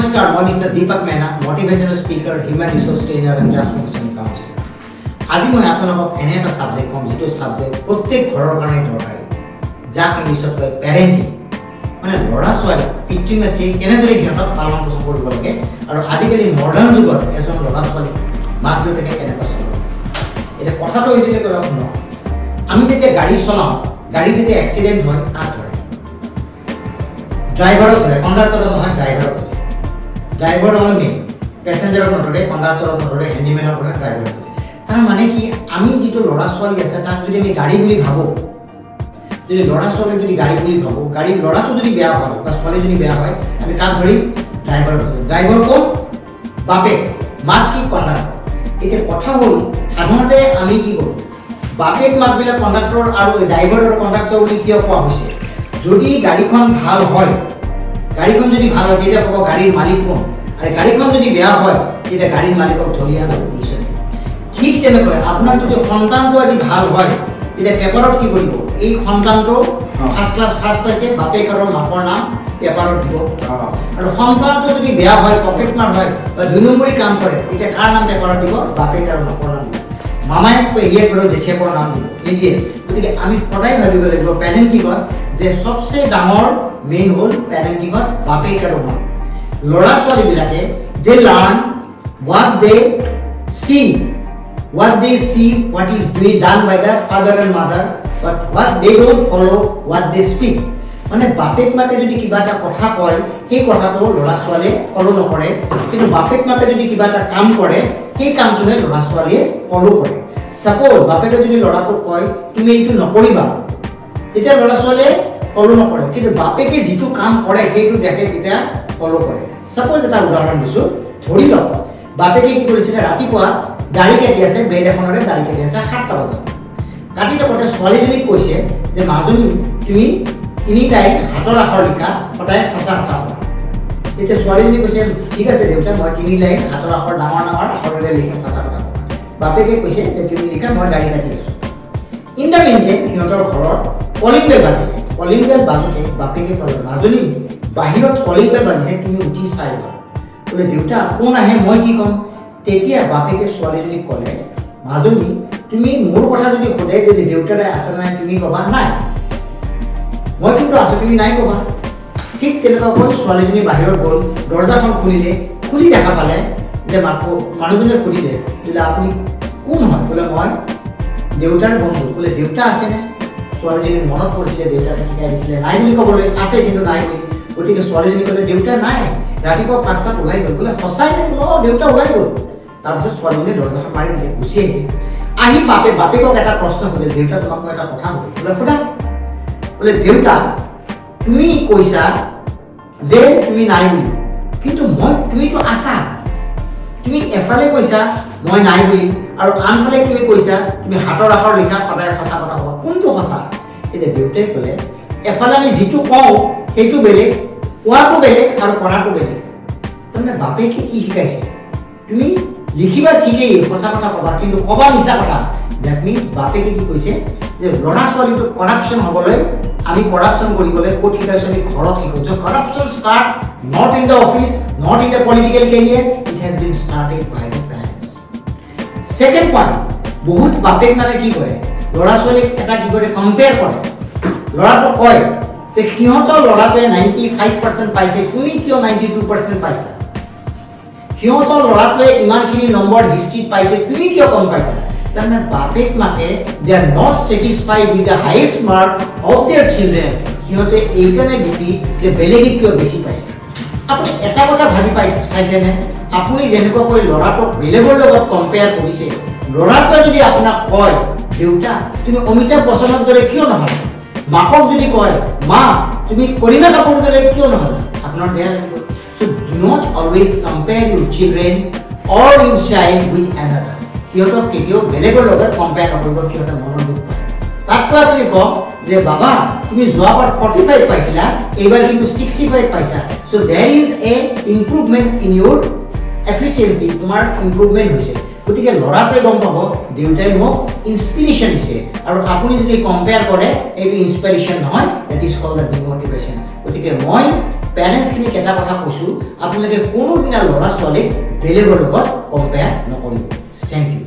নমস্কাৰ মই mister Deepak Mehna motivational speaker human resource trainer and transformation counsellor আজি মই আপোনালোকক এনে এটা সাবজেক্ট কম যেটো সাবজেক্ট প্ৰত্যেক ঘৰৰ কাৰণে দৰকাৰী যাক ইংলিছত কয় প্যাৰেণ্টিং মানে ল'ৰা ছোৱালী পিতৃ মাতৃয়ে কেনেদৰে সিহঁতক পালন পোষণ কৰিব লাগে আৰু আজিকালি মডাৰ্ণ যুগত এজন ল'ৰা ছোৱালী মাক দেউতাকে কেনেকৈ চলাব এটা কথাটো হৈছে যে কৰক ন আমি যেতিয়া গাড়ী চলাওঁ গাড়ী যেতিয়া এক্সিডেণ্ট হয় কাক ধৰে ড্ৰাইভাৰক ধৰে কণ্ডাক্টৰক নহয় ড্ৰাইভাৰক ধৰে ড্ৰাইভাৰ হ'ল মেইন পেছেঞ্জাৰক নধৰে কণ্ডাক্টৰক নধৰে হেণ্ডিমেনক ধৰে ড্ৰাইভাৰক ধৰে তাৰ মানে কি আমি যিটো ল'ৰা ছোৱালী আছে তাক যদি আমি গাড়ী বুলি ভাবোঁ যদি ল'ৰা ছোৱালী যদি গাড়ী বুলি ভাবোঁ গাড়ীৰ ল'ৰাটো যদি বেয়া হয় বা ছোৱালী যদি বেয়া হয় আমি কাক ধৰিম ড্ৰাইভাৰক ধৰিম ড্ৰাইভাৰ কোন বাপে মাক কি কণ্ডাক্টৰ এতিয়া কথা হ'ল সাধাৰণতে আমি কি কৰোঁ বাপেক মাকবিলাক কণ্ডাক্টৰ আৰু ড্ৰাইভাৰ আৰু কণ্ডাক্টৰ বুলি কিয় কোৱা হৈছে যদি গাড়ীখন ভাল হয় গাড়ীখন যদি ভাল হয় তেতিয়া ক'ব গাড়ীৰ মালিক কোন আৰু গাড়ীখন যদি বেয়া হয় তেতিয়া গাড়ীৰ মালিকক ধৰি আনিব পুলিচে ঠিক তেনেকৈ আপোনাৰ যদি সন্তানটো আজি ভাল হয় তেতিয়া পেপাৰত কি কৰিব এই সন্তানটো ফাৰ্ষ্ট ক্লাছ ফাৰ্ষ্ট পাইছে বাপেক আৰু মাকৰ নাম পেপাৰত দিব আৰু সন্তানটো যদি বেয়া হয় পকেট মাৰ হয় বা 2 নম্বৰী কাম কৰে তেতিয়া কাৰ নাম পেপাৰত দিব বাপেক আৰু মাকৰ নাম দিব মামায়ে পেহিয়ে কৰে জেঠিয়েকৰ নাম দিব নিদিয়ে গতিকে আমি সদায় ভাবিব লাগিব পেৰেণ্টিঙত যে সবচে ডাঙৰ মেইন হ'ল পেৰেণ্টিঙত বাপেক আৰু মা ল'ৰা ছোৱালীবিলাকে দে learn what they see what is doing done by the father and mother but what they don't follow what they speak মানে বাপেক মাকে যদি কিবা এটা কথা কয় সেই কথাটো ল'ৰা ছোৱালীয়ে ফলো নকৰে কিন্তু বাপেক মাকে যদি কিবা এটা কাম কৰে সেই কামটোহে ল'ৰা ছোৱালীয়ে ফলো কৰে সাপোজ বাপেকে যদি ল'ৰাটোক কয় তুমি এইটো নকৰিবা তেতিয়া ল'ৰা ছোৱালীয়ে ফলো নকৰে কিন্তু বাপেকে যিটো কাম কৰে সেইটো দেখে তেতিয়া ফলো কৰে সাপোজ এটা উদাহৰণ দিছো ধৰি লওক বাপেকে কি কৰিছিল ৰাতিপুৱা গাড়ী কাটি আছে বেড এখনৰে গাড়ী কাটি আছে 7টা বজাত কাটি থাকোঁতে ছোৱালীজনীক কৈছে যে মাজনী তুমি 3 লাইন হাতৰ আখৰ লিখা সদায় সঁচা কথা কোৱা তেতিয়া ছোৱালীজনী কৈছে ঠিক আছে দেউতা মই 3 লাইন হাতৰ আখৰ ডাঙৰ ডাঙৰ আখৰেৰে লিখিম সঁচা কথা কোৱা বাপেকে কৈছে যে তুমি লিখা মই গাড়ী কাটি আছোঁ ইন দ্য মিনিট সিহঁতৰ ঘৰত কলিং বেল বাজিছে কলিং বেল বাজোতে বাপেকে ক'লে মাজনী বাহিৰত কলিং বেল বাজিছে তুমি উঠি চাই লোৱা বোলে দেউতা কোন আহে মই কি ক'ম তেতিয়া বাপেকে ছোৱালীজনীক ক'লে মাজনী তুমি মোৰ কথা যদি সোধে যদি দেউতাৰে আছে নাই তুমি ক'বা নাই মই কিন্তু আছোঁ তুমি নাই ক'বা ঠিক তেনেকুৱাকৈ ছোৱালীজনী বাহিৰত গ'ল দৰ্জাখন খুলি দেখা পালে যে মানুহজনে সুধিলে বোলে আপুনি কোন হয় বোলে মই দেউতাৰ বন্ধু বোলে দেউতা আছেনে ছোৱালীজনীৰ মনত পৰিছিলে দেউতাকে শিকাই দিছিলে নাই বুলি ক'বলৈ আছে কিন্তু নাই বুলি গতিকে ছোৱালীজনী ক'লে দেউতা নাই ৰাতিপুৱা 5টাত ওলাই গ'ল বোলে সঁচাই নে দেউতা ওলাই গ'ল তাৰপিছত ছোৱালীজনীয়ে দৰ্জাখন মাৰি দিলে গুচি আহি বাপেকক এটা প্ৰশ্ন কৰিলে দেউতা তোমাক মই এটা কথা বোলে সোধা বোলে দেউতা তুমি কৈছা যে তুমি নাই বুলি কিন্তু তুমিতো আছা তুমি এফালে কৈছা মই নাই বুলি আৰু আনফালে তুমি কৈছা তুমি হাতৰ আখৰ লিখা সদায় সঁচা কথা ক'বা কোনটো সঁচা এতিয়া দেউতাই ক'লে এফালে আমি যিটো কওঁ সেইটো বেলেগ কোৱাটো বেলেগ আৰু কৰাটো বেলেগ তাৰমানে বাপেকে কি শিকাইছে তুমি লিখিবা ঠিকেই সঁচা কথা ক'বা কিন্তু ক'বা মিছা কথা দ্যাট মিনছ বাপেকে কি কৈছে যে ল'ৰা ছোৱালীটো কৰাপশ্যন হ'বলৈ আমি কৰাপশ্যন কৰিবলৈ ক'ত শিকাইছোঁ আমি ঘৰত শিকোঁ যে corruption start not in the office not in the political career it has been started by the parents second point বহুত বাপেক মানে কি কৰে ল'ৰা ছোৱালীক এটা কি কৰে কম্পেয়াৰ কৰে ল'ৰাটোক কয় যে সিহঁতৰ ল'ৰাটোৱে 95% পাইছে তুমি কিয় 92% পাইছা সিহঁতৰ ল'ৰাটোৱে ইমানখিনি নম্বৰ হিষ্ট্ৰীত পাইছে তুমি কিয় কম পাইছা তাৰমানে বাপেক মাকে they are not satisfied with the highest mark of their children সিহঁতে এইকাৰণে দুখী যে বেলেগে কিয় বেছি পাইছে আপুনি এটা কথা ভাবি চাইছেনে আপুনি যেনেকুৱাকৈ ল'ৰাটোক বেলেগৰ লগত কম্পেয়াৰ কৰিছে ল'ৰাটোৱে যদি আপোনাক কয় দেউতা তুমি অমিতাভ বচ্চনৰ দৰে কিয় নহয় মাকক যদি কয় মা তুমি কৰীনা কাপুৰৰ দৰে কিয় নহয় আপোনাৰ বেয়া লাগিব So do not always compare your children or your child with another. সিহঁতক কেতিয়াও বেলেগৰ লগত কম্পেয়াৰ নকৰিব সিহঁতে মনৰ দুখ পায় তাতকৈ আপুনি কওক যে বাবা তুমি যোৱাবাৰ 45 পাইছিলা এইবাৰ কিন্তু 65 পাইছা so there is a improvement in your efficiency তোমাৰ ইমপ্ৰুভমেণ্ট হৈছে গতিকে ল'ৰাটোৱে গম পাব দেউতাই মোক ইনস্পিৰেশ্যন দিছে আৰু আপুনি যদি কম্পেয়াৰ কৰে এইটো ইনস্পিৰেশ্যন নহয় দ্যাট ইজ কল্ড দ্য ডিমোটিভেশ্যন গতিকে মই পেৰেণ্টছখিনিক এটা কথা কৈছোঁ, আপোনালোকে কোনোদিনা ল'ৰা ছোৱালীক বেলেগৰ লগত কম্পেয়াৰ নকৰিব। Thank U.